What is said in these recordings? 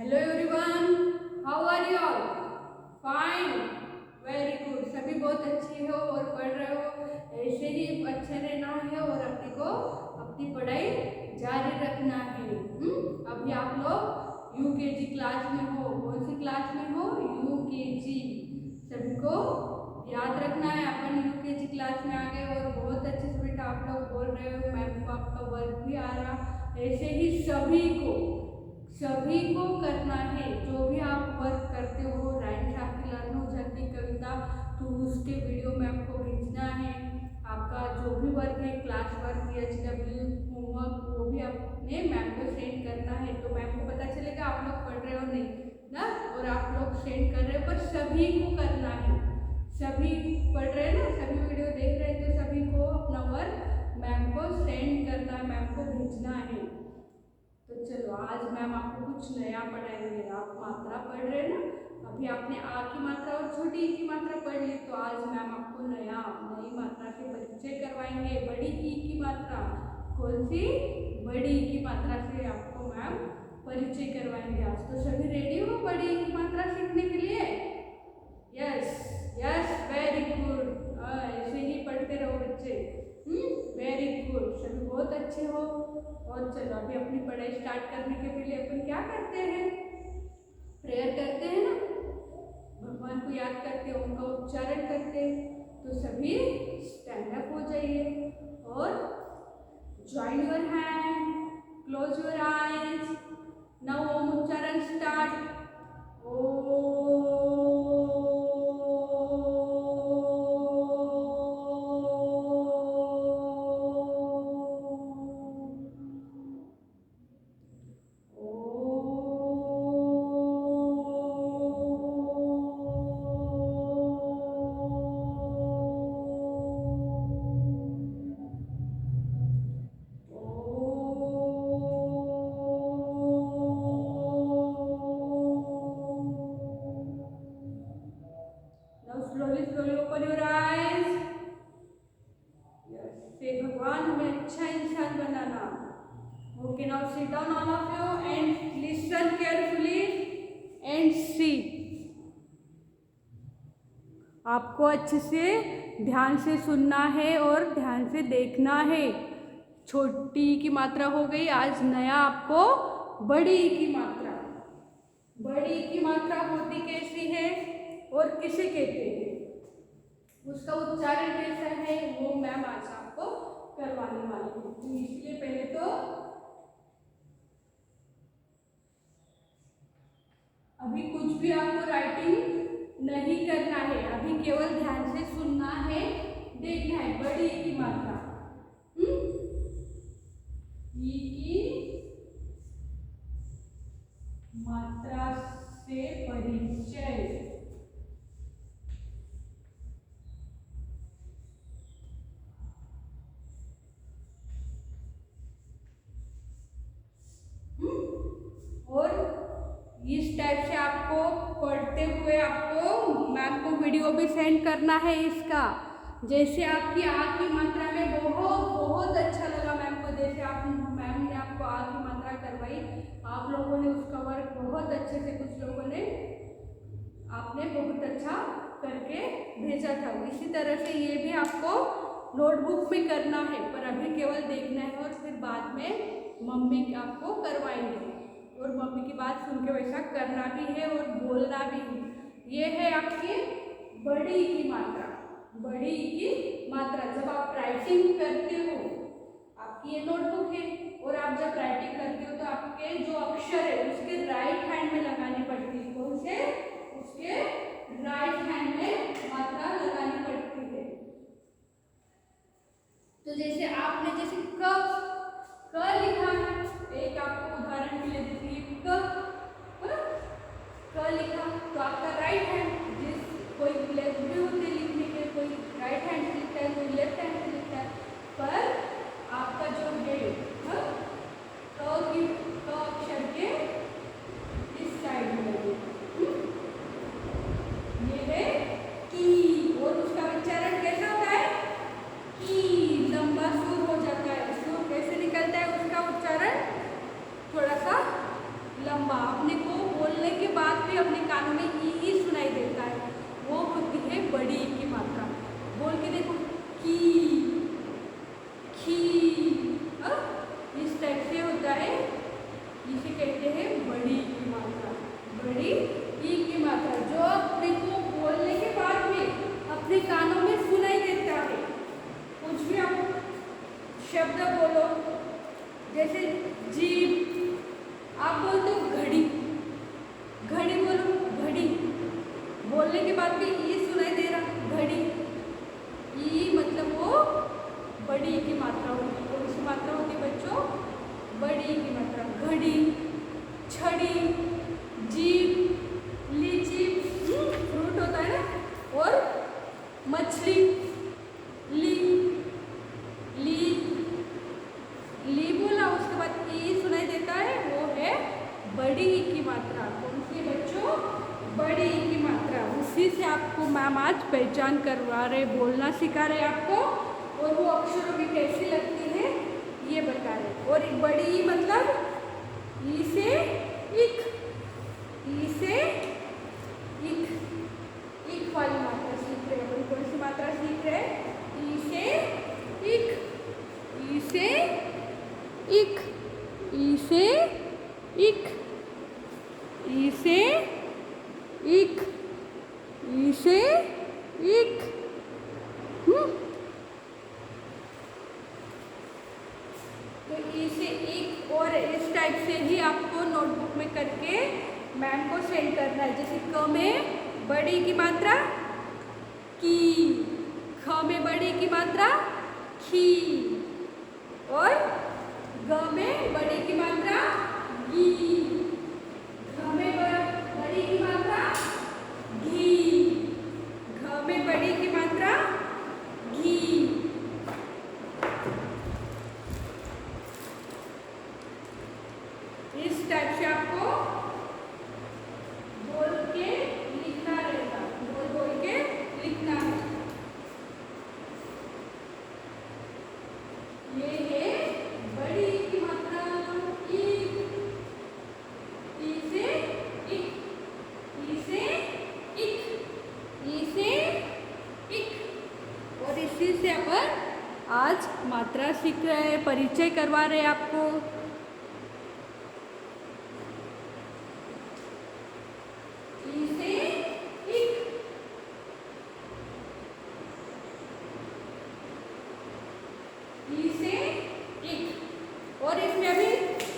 Hello everyone, how are you all? Fine, very good. सभी बहुत अच्छे हो और पढ़ रहे हो, ऐसे ही अच्छे रहना है और अपने को अपनी पढ़ाई जारी रखना है। अभी आप लोग यूकेजी क्लास में हो। कौन सी क्लास में हो? यूकेजी। सभी को याद रखना है, अपन यूकेजी क्लास में आ गए और बहुत अच्छे से बेटा आप लोग बोल रहे हो, मैम को आपका वर्क भी आ रहा। ऐसे ही सभी को करना है। जो भी आप वर्क करते हो, राइम्स आपकी लर्न हो जाती कविता, तो उसके वीडियो में आपको भेजना है। आपका जो भी वर्क है, क्लास वर्क या HW होमवर्क, वो भी आपने मैम को सेंड करना है। तो मैम को पता चलेगा आप लोग पढ़ रहे हो नहीं ना, और आप लोग सेंड कर रहे हो, पर सभी को करना है। सभी पढ़ रहे हैं ना, सभी वीडियो देख रहे हैं, तो सभी को अपना वर्क मैम को सेंड करना है, मैम को भेजना है। तो चलो आज मैम आपको कुछ नया पढ़ाएंगे। आप मात्रा पढ़ रहे हैं ना, अभी आपने आ की मात्रा और छोटी ई की मात्रा पढ़ ली, तो आज मैम आपको नई मात्रा से परिचय करवाएंगे। बड़ी ई की मात्रा। कौन सी? बड़ी ई की मात्रा से आपको मैम परिचय करवाएंगे आज। तो सभी रेडी हो बड़ी ई की मात्रा सीखने के लिए? Yes yes, very good. ऐसे ही पढ़ते रहो बच्चे। वेरी गुड, सभी बहुत अच्छे हो। और चलो अभी अपनी पढ़ाई स्टार्ट करने के पहले अपन क्या करते हैं? प्रेयर करते हैं ना, भगवान को याद करते हैं, उनका उच्चारण करते हैं। तो सभी स्टैंड अप हो जाइए और join your hand, close your eyes. Now Om उच्चारण start. Slowly open your eyes. Yes. Say भगवान हमें अच्छा इंसान बनाना। Okay, now sit down all of you and listen carefully and see. आपको अच्छे से ध्यान से सुनना है और ध्यान से देखना है। छोटी की मात्रा हो गई, आज नया आपको बड़ी की मात्रा। बड़ी की मात्रा होती कैसी है और किसे कहते हैं, उसका उच्चारण कैसा है, वो मैम आज आपको करवाने वाली हूँ। तो इसलिए पहले तो अभी कुछ भी आपको राइटिंग नहीं करना है, अभी केवल ध्यान से सुनना है, देखना है। बड़ी की मात्रा, ई की मात्रा से परिचय। और इस टाइप से आपको पढ़ते हुए आपको मैम को वीडियो भी सेंड करना है इसका। जैसे आपकी आ की मात्रा में बहुत अच्छा लगा मैम को, जैसे आप मैम ने आपको आ की मात्रा करवाई, आप लोगों ने उसका वर्क बहुत अच्छे से, कुछ लोगों ने आपने बहुत अच्छा करके भेजा था। इसी तरह से ये भी आपको नोटबुक में करना है, पर अभी केवल देखना है और फिर बाद में मम्मी आपको करवाएंगे और मम्मी की बात सुन के वैसा करना भी है और बोलना भी है। ये है आपकी बड़ी की मात्रा। बड़ी की मात्रा जब आप राइटिंग करते हो, आपकी ये नोटबुक है और आप जब राइटिंग करते हो तो आपके जो अक्षर है उसके राइट हैंड में लगानी पड़ती है। कौन से? उसके राइट हैंड में मात्रा लगानी पड़ती है। तो जैसे आपने जैसे क लिखा है, एक आपको उदाहरण के लिए देखिए, क लिखा, तो आपका राइट हैंड, जिस कोई लेफ्ट भी होते लिखने के, कोई राइट हैंड से लिखता है, कोई लेफ्ट हैंड से लिखता है, पर आपका जो है क अक्षर के इस साइड में लगे, ये है की, और उसका उच्चारण कैसा होता है? की, लंबा सुर हो जाता है। सुर बोला, उसके बाद ई सुनाई देता है, वो है बड़ी ई की मात्रा। कौन सी बच्चों? बड़ी ई की मात्रा। उसी से आपको मैम आज पहचान करवा रहे, बोलना सिखा रहे आपको, और वो अक्षरों की कैसी लगती है ये बता रहे। और एक बड़ी ई मतलब ई से इक, ई से इक, इक वाली मात्रा सीख रहे हैं। कौन सी मात्रा सीख रहे हैं? ई से इक, ई से इक, ई से इक, ई से इक, ई से इक। तो ई से इक, और इस टाइप से ही आपको नोटबुक में करके मैम को सेंड करना है। जैसे क में बड़ी की मात्रा की, ख में बड़ी की मात्रा खी, और ग में बड़ी की मात्रा गी, घ में बड़ी की मात्रा घी, घ में बड़ी की मात्रा घी। इस टाइप से आपको बोल के लिखना रहेगा, बोल बोल के लिखना है। ये है बड़ी की मात्रा ई, ई से इक, ई से इक, ई से इक। और इसी से अपन आज मात्रा सीख रहे हैं, परिचय करवा रहे हैं आपको। ई से इक, ई से इक। और इसमें अभी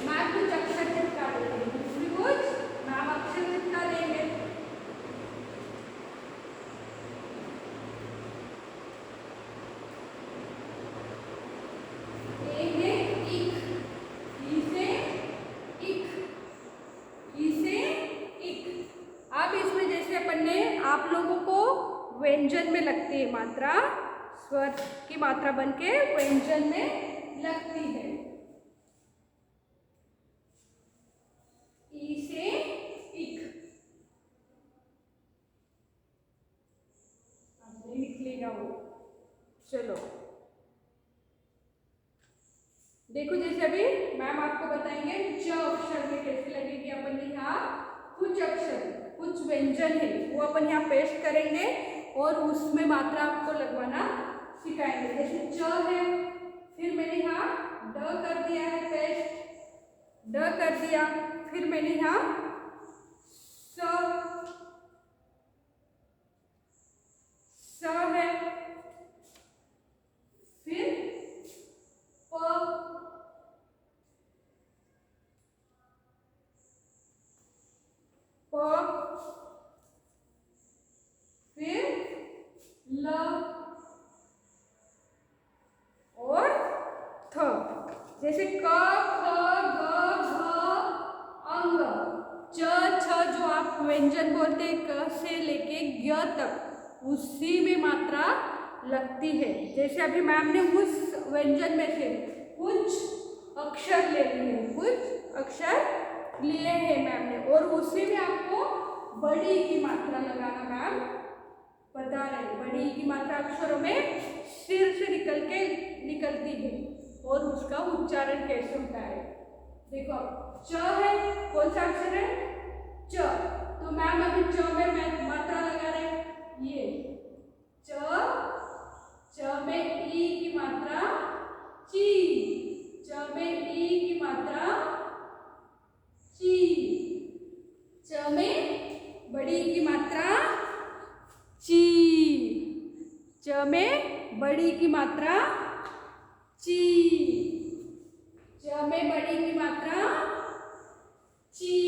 मैम कुछ अक्षर चिपका देंगे, इसमें कुछ मैम अक्षर चिपका देंगे। ए है इक, ई से इक, ई से इक। अब इसमें जैसे अपन ने आप लोगों को व्यंजन में लगती है मात्रा, स्वर की मात्रा बनके व्यंजन में लगती है। ई से इक, अब नहीं निकलेगा वो। चलो देखो, जैसे अभी मैम आपको बताएंगे च अक्षर में कैसे लगेगी। अपन यहाँ कुछ अक्षर, कुछ व्यंजन है, वो अपन यहाँ पेस्ट करेंगे और उसमें मात्रा आपको लगवाना सिखाएंगे। जैसे च है, फिर मैंने यहाँ ड कर दिया है पेस्ट, ड कर दिया, फिर मैंने यहाँ स है, फिर प, फिर ल और थ। जैसे क, ख, ग, घ, अंग, च, छ जो आप व्यंजन बोलते हैं क से लेके ग तक, उसी में मात्रा लगती है। जैसे अभी मैम ने उस व्यंजन में से कुछ अक्षर ले लिए, कुछ अक्षर लिए हैं मैम ने, और उसी में आपको बड़ी की मात्रा लगाना मैम बता रहे। बड़ी की मात्रा अक्षरों में सिर से निकलती है, और उसका उच्चारण कैसे होता है। देखो च है, कौन सा अक्षर है? च। तो मैम अभी च में मात्रा लगा रहे, ये च में ई की मात्रा ची, च में ई की मात्रा ची, च में बड़ी की मात्रा ची, च में बड़ी की मात्रा ची, च में बड़ी की मात्रा ची।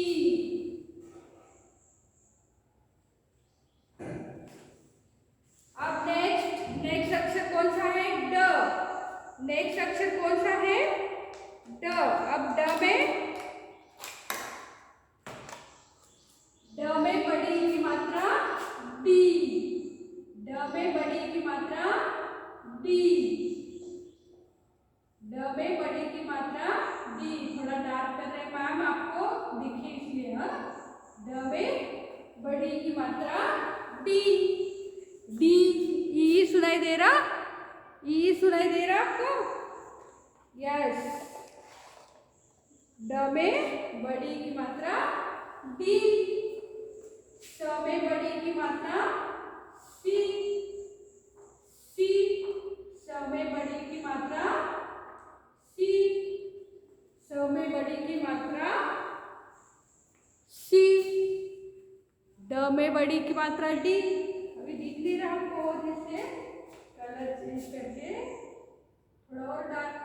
अब नेक्स्ट अक्षर कौन सा है? ड। नेक्स्ट अक्षर कौन सा है? ड। अब ड में बड़ी की मात्रा डी, ड में बड़ी की मात्रा डी, ड में बड़ी की मात्रा ड में बड़ी की मात्रा डी, स में बड़ी की मात्रा सी, सी, स में बड़ी की मात्रा सी, स में बड़ी की मात्रा सी, ड में बड़ी की मात्रा डी। अभी दिख नहीं रहा आपको, और जैसे कलर चेंज करके थोड़ा और डार्क।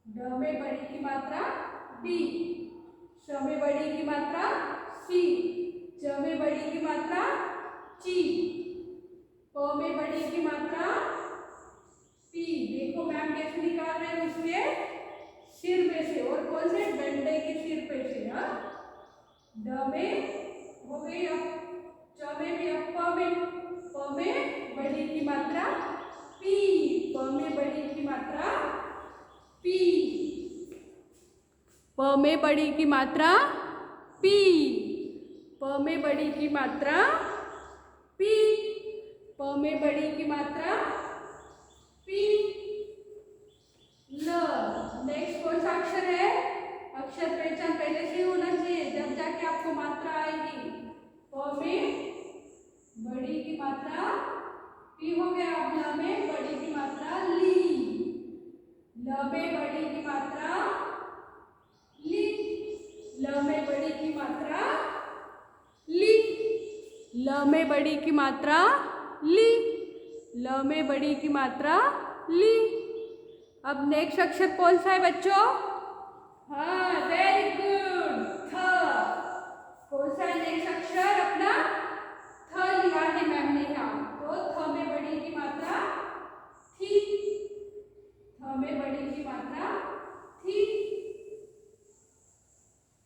ड में बड़ी की मात्रा डी, श में बड़ी की मात्रा सी, च में बड़ी की मात्रा ची, प में बड़ी की मात्रा पी। देखो मैम कैसे निकाल रहे हैं उसके सिर पे से, और कौन से डंडे के सिर पे से। हाँ, ड में हो गई, अब च में भी, अब प में बड़ी की मात्रा पी, प में बड़ी की मात्रा पी, प में बड़ी की मात्रा पी, प में बड़ी की मात्रा पी, प में बड़ी की मात्रा पी, ल। नेक्स्ट कौन सा अक्षर है? अक्षर पहचान पहले से होना चाहिए, जब जाके आपको मात्रा आएगी। प में बड़ी की मात्रा पी हो गया। अब ल में बड़ी की मात्रा ली, ल में बड़ी की मात्रा ली, ल में बड़ी की मात्रा ली, ल में बड़ी की मात्रा ली, ल में बड़ी की मात्रा ली। अब नेक्स्ट अक्षर कौन सा है बच्चों? हाँ, वेरी गुड, थ। कौन सा है नेक्स्ट अक्षर अपना? थ लिया है मैम ने यहाँ, तो थ में बड़ी की मात्रा थी, थ में बड़ी की मात्रा थी,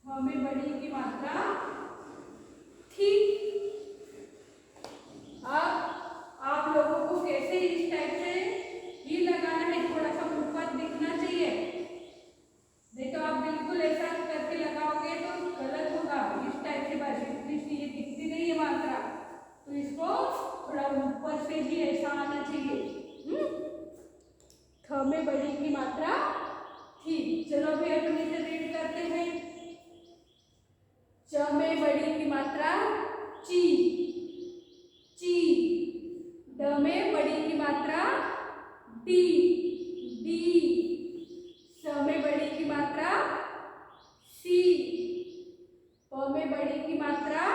थ में बड़ी की मात्रा थी। अब आप लोगों को कैसे इस टाइप से ही लगाना है, थोड़ा सा ऊपर दिखना चाहिए। नहीं तो आप बिल्कुल ऐसा करके लगाओगे तो गलत होगा। इस टाइप से बस, इसलिए ये दिखती नहीं है मात्रा, तो इसको थोड़ा ऊपर से ही ऐसा आना चाहिए। थ में बड़ी की मात्रा थी। चलो अभी अपन इसे रीड करते हैं। च में बड़ी की मात्रा ची, ची, ड में बड़ी की मात्रा डी, डी, स में बड़ी की मात्रा सी, प में बड़ी की मात्रा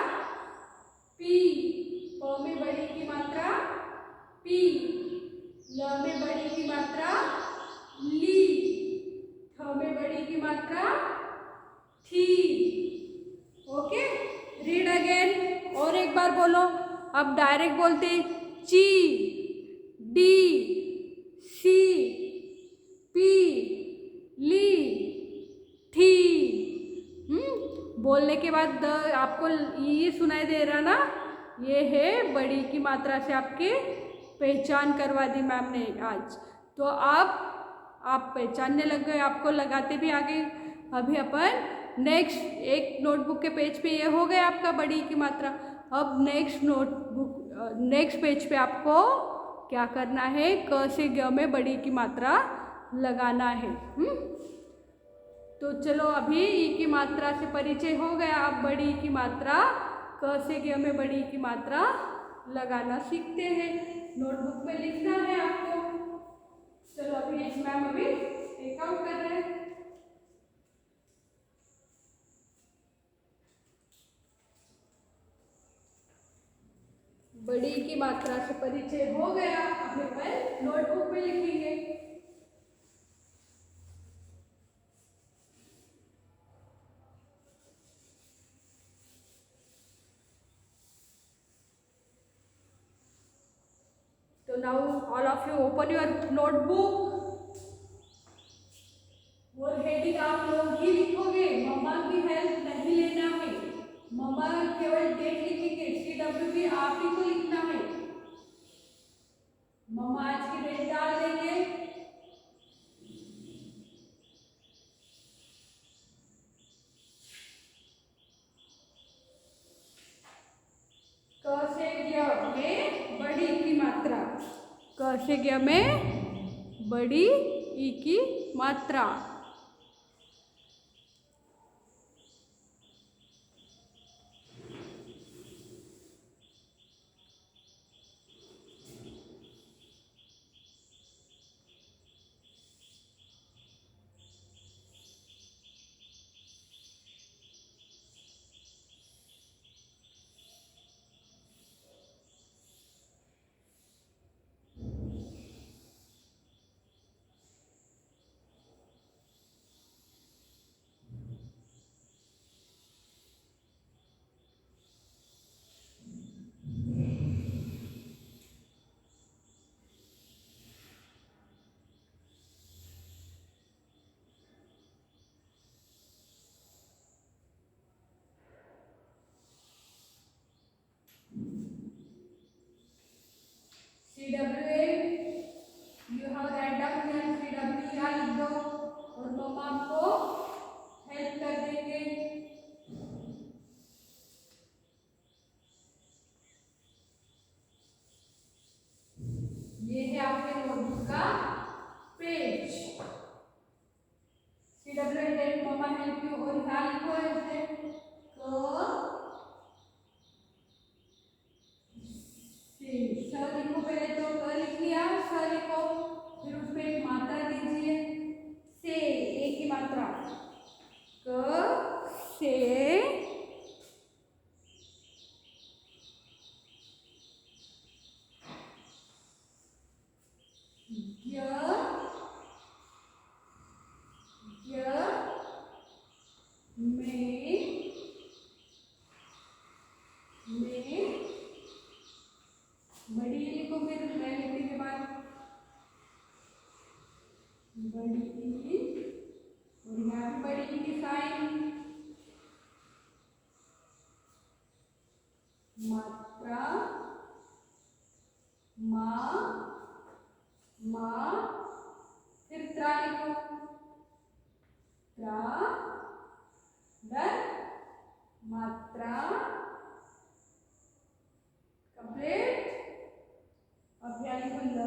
पी, प में बड़ी की मात्रा पी, ल में बड़ी की मात्रा ली, थ में बड़ी की मात्रा थी। ओके, रीड अगेन, और एक बार बोलो। अब डायरेक्ट बोलते, ची, डी, सी, पी, ली, थी। बोलने के बाद द आपको ये सुनाई दे रहा ना, ये है बड़ी की मात्रा से आपके पहचान करवा दी मैम ने आज। तो आप पहचानने लग गए, आपको लगाते भी आ गए। अभी अपन नेक्स्ट एक नोटबुक के पेज पे ये हो गया आपका बड़ी की मात्रा। अब नेक्स्ट पेज पे आपको क्या करना है? क से ग में बड़ी की मात्रा लगाना है। तो चलो, अभी ई की मात्रा से परिचय हो गया। अब बड़ी की मात्रा क से ग में बड़ी की मात्रा लगाना सीखते हैं। नोटबुक में लिखना है आपको। चलो अभी एक मैम अभी टेक आउट कर रहे हैं। बड़ी की मात्रा से परिचय हो गया। अपने पर नोटबुक में लिखेंगे। तो now all of you open your notebook. और हेडिंग आप लोग ही लिखोगे, मम्मा की हेल्प नहीं लेना है। मम्मा केवल डेट लिखेंगे, CWB आप ही को लिखना है। मम्मा आज की डेट डाल देंगे। क से ग में बड़ी की मात्रा, क से ग में बड़ी ई की मात्रा। CWA you have write down here CWA लिख दो और मम्मा आपको हेल्प कर देंगे। ये है आपके नोटबुक का page. CWA help mamma help you और यहाँ लिखो ऐसे स लिखो, पहले तो क लिख लिया, स लिखो, फिर उसमें एक मात्रा दीजिए से, ए की मात्रा क से बड़ी लिखो, फिर मैं लिखने के बाद बड़ी और यहाँ भी बड़ी की साइन मात्रा मा फिर त्रा लिखो, त्रा मात्रा कंप्लीट। अब यहाँ लिखो ल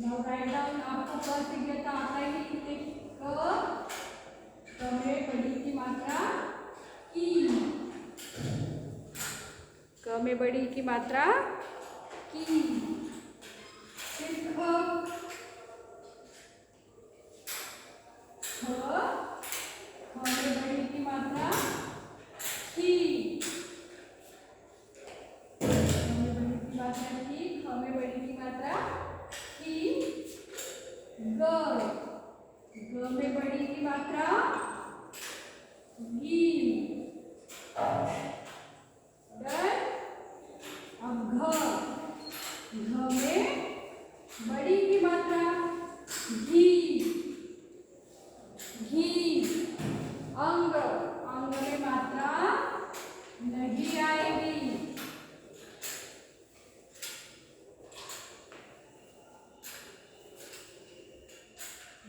Now write down आपको क से ज्ञता आता है कि कितने क में बड़ी की मात्रा की, क में बड़ी की मात्रा की, फिर ख में बड़ी की मात्रा की, ख में बड़ी की मात्रा की, ख में बड़ी की मात्रा ग में बड़ी की मात्रा गी। अब घ में बड़ी की मात्रा घी, अंग में मात्रा नहीं आएगी।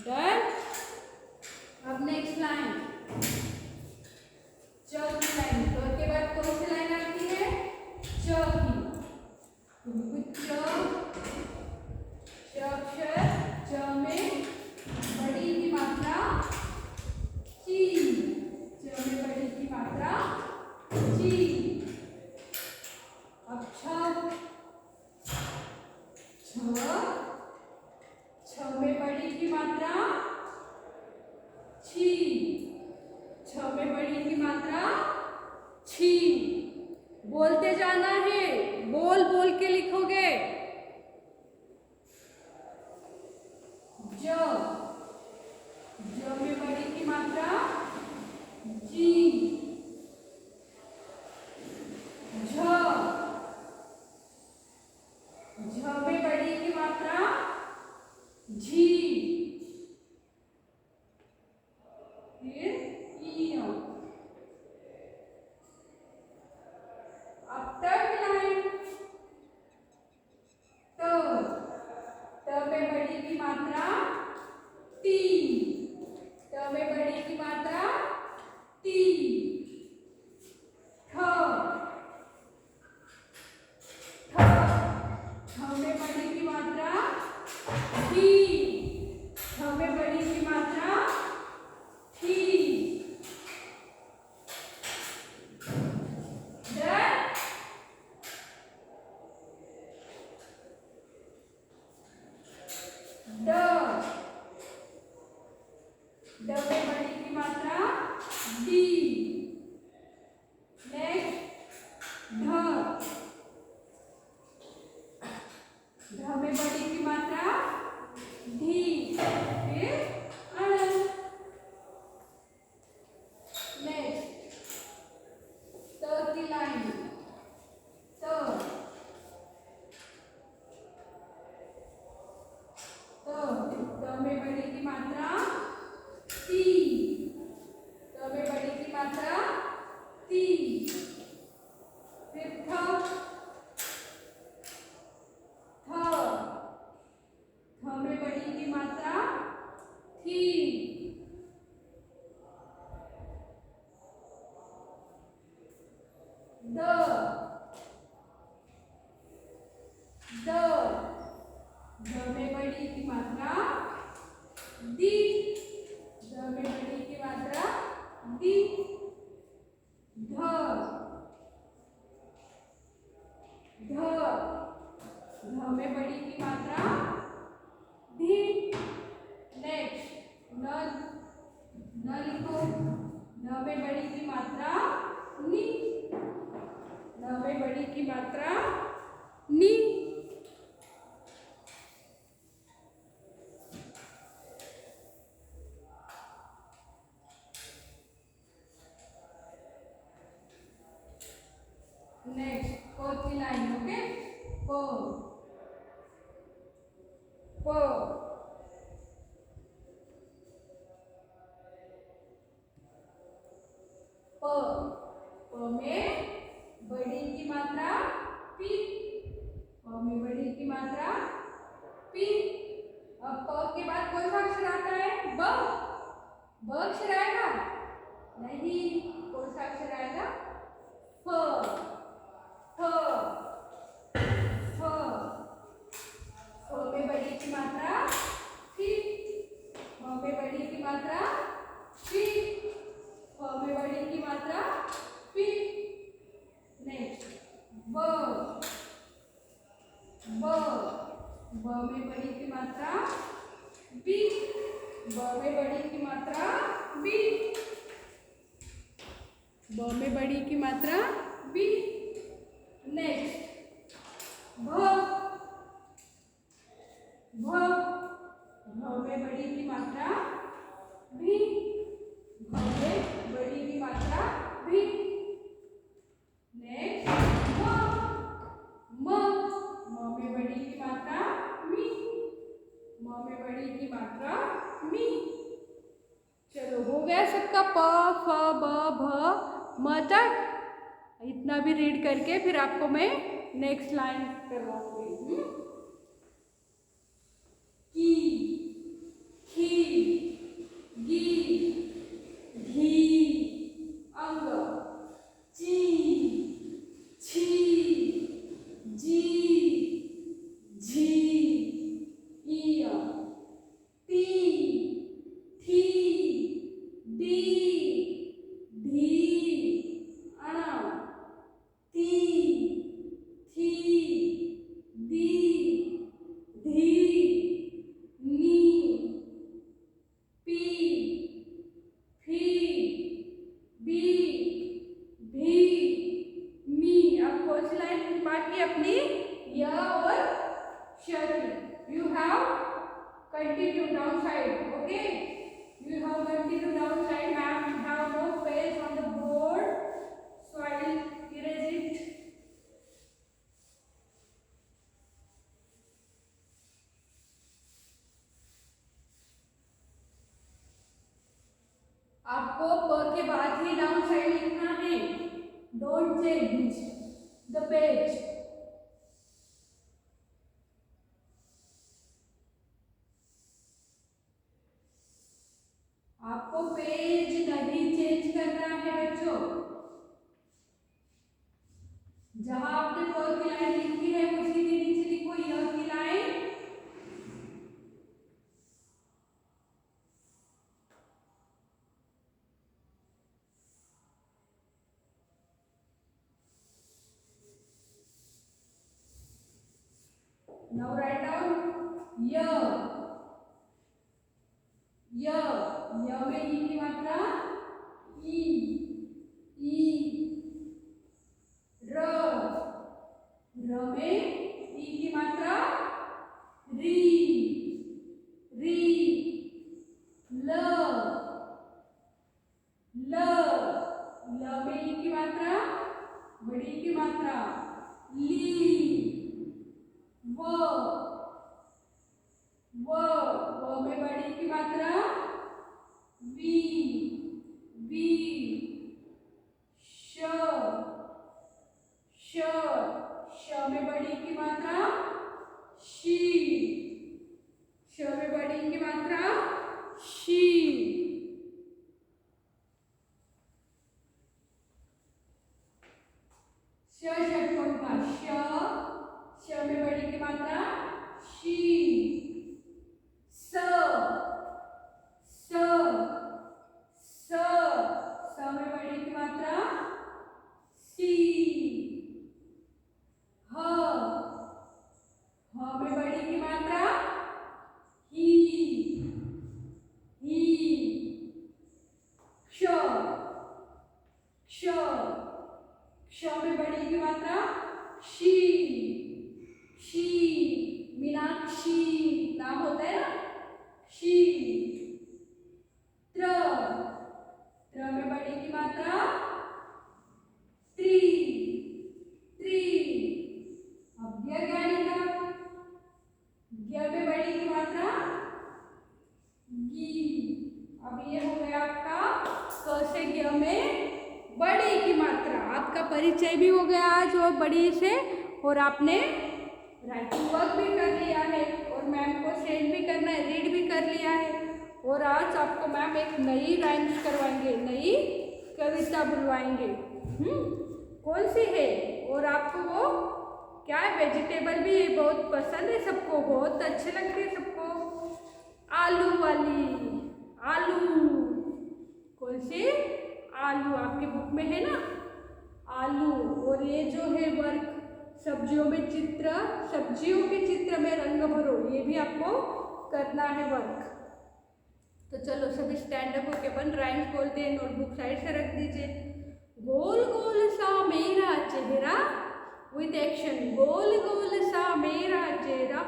डन। अब नेक्स्ट लाइन चौथी लाइन, क के बाद कौन सी लाइन आती है? च की। च में बड़ी की मात्रा ची, च में बड़ी की मात्रा ची। अब छ में बड़ी की मात्रा छी, छ में बड़ी की मात्रा छी। बोलते जाना है, बोल बोल के लिखोगे। ज में बड़ी की मात्रा जी, झ ध में बड़ी की मात्रा धी, फिर अण। नेक्स्ट त की लाइन, त में बड़ी की मात्रा ती, त में बड़ी की मात्रा ती। फिर थ में बड़ी की मात्रा थी। द में बड़ी की मात्रा दी, द में बड़ी की मात्रा दी। ध में बड़ी की मात्रा धी। नेक्स्ट न लिखो, न में बड़ी की मात्रा नी, न में बड़ी की मात्रा नी। नेक्स्ट प की लाइन, ओके। प में बड़ी की मात्रा पी, प में बड़ी की मात्रा पी। अब प के बाद कौन सा अक्षर आता है? ब अक्षर आएगा? नहीं, कौन सा अक्षर आएगा? फ में बड़ी की मात्रा फी, फ में बड़ी की मात्रा फी, फ में बड़ी की मात्रा फी। नेक्स्ट ब में बड़ी की मात्रा बी, ब में बड़ी की मात्रा बी, ब में बड़ी की मात्रा बी। नेक्स्ट भ में बड़ी की मात्रा भी, भ में बड़ी की मात्रा भी। नेक्स्ट म में बड़ी की मात्रा मी, म में बड़ी की मात्रा मी। चलो हो गया सबका प फ ब भ म तक। इतना भी रीड करके फिर आपको मैं नेक्स्ट लाइन करवाऊंगी। की, खी, गी, घी, अंग, ची, छी, जी, झी, इय, ती, थी, दी, धी, अण, ती, थी, दी, धी, नी, पी, फी, बी, भी, मी। अब कौन सी लाइन बाकी अपनी? य और श की। You have continue down side, okay. You have continued downside, ma'am. You have no space on the board, so I will erase it. आपको प के बाद ही डाउन साइड लिखना है। Don't change the page. आपको पेज नहीं चेंज करना है बच्चों। जहां आपने प की लाइन लिखी है उसी के नीचे लिखो य की लाइन। Now write down य, य में ई की मात्रा ई, र में ई की मात्रा री री ल ल ल में ई की मात्रा बड़ी की मात्रा ली व में बड़ी की मात्रा वी वी श में बड़ी की मात्रा शी श में बड़ी की मात्रा शी षटकोण का श में बड़ी की मात्रा शी स में बड़ी की मात्रा सी ह में बड़ी की मात्रा ही क्ष में बड़ी की मात्रा शी मीनाक्षी नाम होता है ना शी त्र में बड़ी की मात्रा त्री अब ज्ञ में बड़ी की मात्रा गी। अब ये हो गया आपका क से ज्ञ में बड़ी की मात्रा। आपका परिचय भी हो गया आज और बड़ी से, और आपने राइटिंग वर्क भी कर लिया है और मैम को सेंड भी करना है, रीड भी कर लिया है। और आज आपको मैम एक नई राइम्स करवाएंगे, नई कविता बुलवाएंगे। कौन सी है? और आपको वो क्या है, वेजिटेबल भी बहुत पसंद है सबको, बहुत अच्छे लगते हैं सबको। आलू वाली, आलू कौन सी? आलू आपके बुक में है ना, आलू। और ये जो है वर्क, सब्जियों में चित्र, सब्जियों के चित्र में रंग भरो, ये भी आपको करना है वर्क। तो चलो सभी स्टैंड अप होके अपन राइम्स बोलते हैं। नोटबुक साइड से रख दीजिए। गोल गोल सा मेरा चेहरा, विथ एक्शन। गोल गोल सा मेरा चेहरा,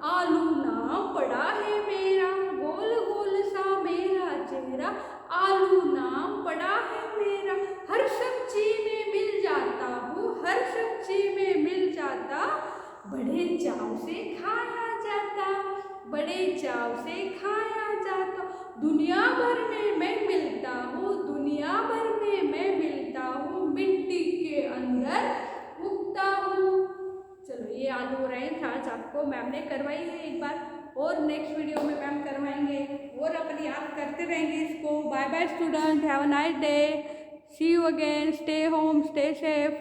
आलू नाम पड़ा है मेरा। गोल गोल सा मेरा चेहरा, आलू नाम पड़ा है मेरा। हर सब्जी में मिल जाता हूँ, हर सब्जी में मिल जाता, बड़े चाव से खाया जाता, बड़े चाव से खाया जाता। दुनिया भर में मैं मिलता हूँ, दुनिया भर में मैं मिलता हूँ, मिट्टी के अंदर उगता हूँ। चलो ये आलू राइम्स आज आपको मैम ने करवाई है एक बार, और नेक्स्ट वीडियो में मैम करवाएंगे और अपन याद करते रहेंगे इसको। Bye bye student, have a nice day, see you again, stay home, stay safe.